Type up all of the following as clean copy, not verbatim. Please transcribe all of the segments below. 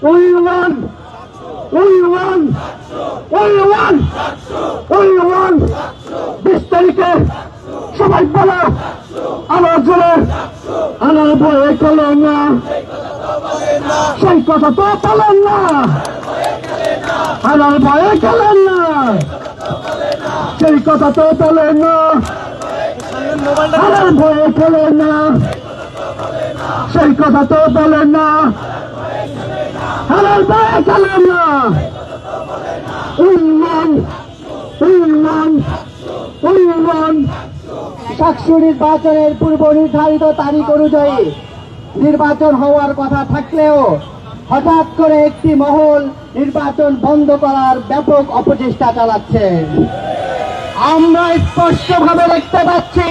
We want, we want, we want, we want. 20 তারিখে সবাই বলো আমার জন্য আমার ভয়ে খেলেন না, সেই কথা তো বলেন না, আমার ভয়ে খেলেন না, সেই কথা তো বলেন না, আমার ভয়ে খেলেন না, সেই কথা তো বলেন না, আমার ভয়ে খেলেন না। ডাকসু নির্বাচনের পূর্ব নির্ধারিত তারিখ অনুযায়ী নির্বাচন হওয়ার কথা থাকলেও হঠাৎ করে একটি মহল নির্বাচন বন্ধ করার ব্যাপক অপচেষ্টা চালাচ্ছে। আমরা স্পষ্টভাবে দেখতে পাচ্ছি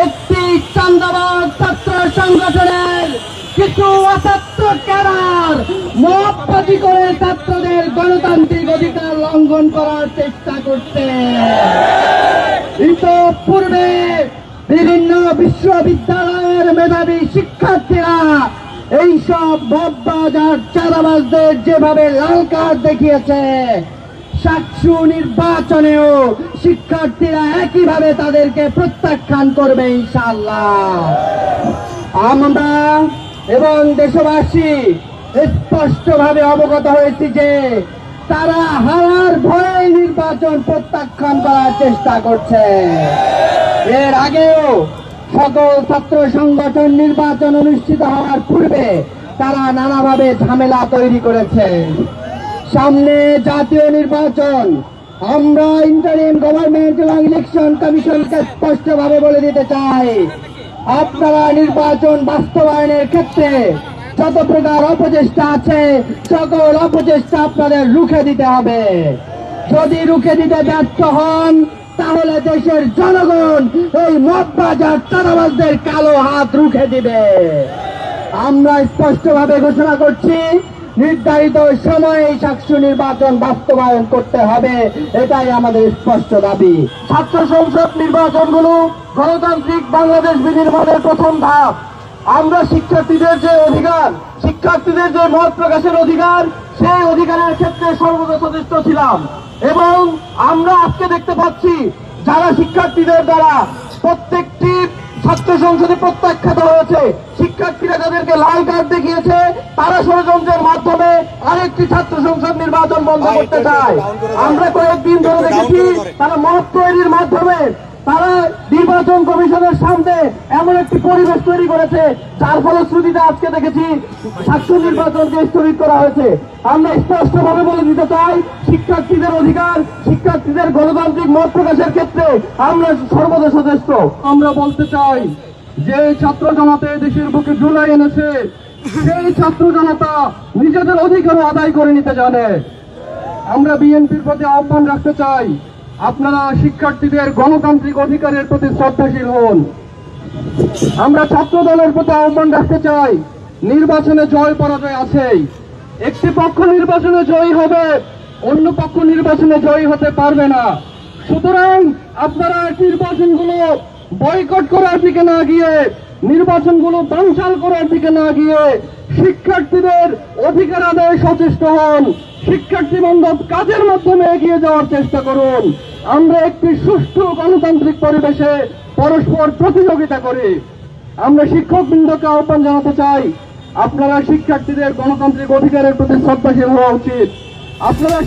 একটি চাঁদাবাজ ছাত্র সংগঠনের কিছু অছাত্র ক্যাডার মহাপাতি করে ছাত্রদের গণতান্ত্রিক অধিকার লঙ্ঘন করার চেষ্টা করছে। ইতোপূর্বে বিভিন্ন বিশ্ববিদ্যালয়ের মেধাবী শিক্ষার্থীরা এইসব মদবাজ আর চাঁদাবাজদের যেভাবে লাল কার্ড দেখিয়েছে, ডাকসু নির্বাচনেও শিক্ষার্থীরা একইভাবে তাদেরকে প্রত্যাখ্যান করবে ইনশাআল্লাহ। আমরা এবং দেশবাসী স্পষ্টভাবে অবগত হয়েছি যে তারা হারার ভয়ে নির্বাচন প্রত্যাখ্যান করার চেষ্টা করছে। এর আগেও সকল ছাত্র সংগঠন নির্বাচন অনুষ্ঠিত হওয়ার পূর্বে তারা নানাভাবে ঝামেলা তৈরি করেছে। সামনে জাতীয় নির্বাচন, আমরা ইন্টারিম গভর্নমেন্ট এবং ইলেকশন কমিশনকে স্পষ্টভাবে বলে দিতে চাই, আপনারা নির্বাচন বাস্তবায়নের ক্ষেত্রে যত প্রকার অপচেষ্টা আছে সকল অপচেষ্টা আপনাদের রুখে দিতে হবে। যদি রুখে দিতে ব্যর্থ হন তাহলে দেশের জনগণ এই মদবাজার চাঁদাবাজদের কালো হাত রুখে দিবে। আমরা স্পষ্টভাবে ঘোষণা করছি, নির্ধারিত সময়ে ডাকসু নির্বাচন বাস্তবায়ন করতে হবে, এটাই আমাদের স্পষ্ট দাবি। ছাত্র সংসদ নির্বাচনগুলো গণতান্ত্রিক বাংলাদেশ বিনির্মাণের প্রথম ধাপ। আমরা শিক্ষার্থীদের যে অধিকার, শিক্ষার্থীদের যে মত প্রকাশের অধিকার, সেই অধিকারের ক্ষেত্রে সর্বদা সচেষ্ট ছিলাম এবং আমরা আজকে দেখতে পাচ্ছি যারা শিক্ষার্থীদের দ্বারা প্রত্যেকটি ছাত্র সংসদে প্রত্যাখ্যাত হয়েছে, শিক্ষার্থীরা যাদেরকে লাল কার্ড দেখিয়েছে, তারা ষড়যন্ত্রের মাধ্যমে আরেকটি ছাত্র সংসদ নির্বাচন বন্ধ করতে চায়। আমরা কয়েকদিন ধরে দেখেছি তারা মত তৈরির মাধ্যমে তারা নির্বাচন কমিশনের সামনে এমন একটি পরিবেশ তৈরি করেছে যার ফলশ্রুতিতে আজকে দেখেছি ডাকসু নির্বাচনকে স্থগিত করা হয়েছে। আমরা স্পষ্টভাবে বলে দিতে চাই, শিক্ষার্থীদের অধিকার, শিক্ষার্থীদের গণতান্ত্রিক মত প্রকাশের ক্ষেত্রে আমরা সর্বদা সচেষ্ট। আমরা বলতে চাই যে ছাত্র জনতা দেশের বুকে জুলাই এনেছে, সেই ছাত্র জনতা নিজেদের অধিকারও আদায় করে নিতে জানে। আমরা বিএনপির প্রতি আহ্বান রাখতে চাই, আপনারা শিক্ষার্থীদের গণতান্ত্রিক অধিকারের প্রতি শ্রদ্ধাশীল হন। আমরা ছাত্র দলের প্রতি আহ্বান রাখতে চাই, নির্বাচনে জয় পরাজয় আছেই, একটি পক্ষ নির্বাচনে জয়ী হবে, অন্য পক্ষ নির্বাচনে জয়ী হতে পারবে না। সুতরাং আপনারা নির্বাচনগুলো বয়কট করার দিকে না গিয়ে, নির্বাচনগুলো বানচাল করার দিকে না গিয়ে শিক্ষার্থীদের অধিকার আদায়ে সচেষ্ট হন, শিক্ষার্থী বান্ধব কাজের মাধ্যমে এগিয়ে যাওয়ার চেষ্টা করুন। আমরা একটি সুষ্ঠু গণতান্ত্রিক পরিবেশে পরস্পর প্রতিযোগিতা করি। আমরা শিক্ষকবৃন্দকে আহ্বান জানাতে চাই, আপনারা শিক্ষার্থীদের গণতান্ত্রিক অধিকারের প্রতি শ্রদ্ধাশীল হওয়া উচিত। আপনারা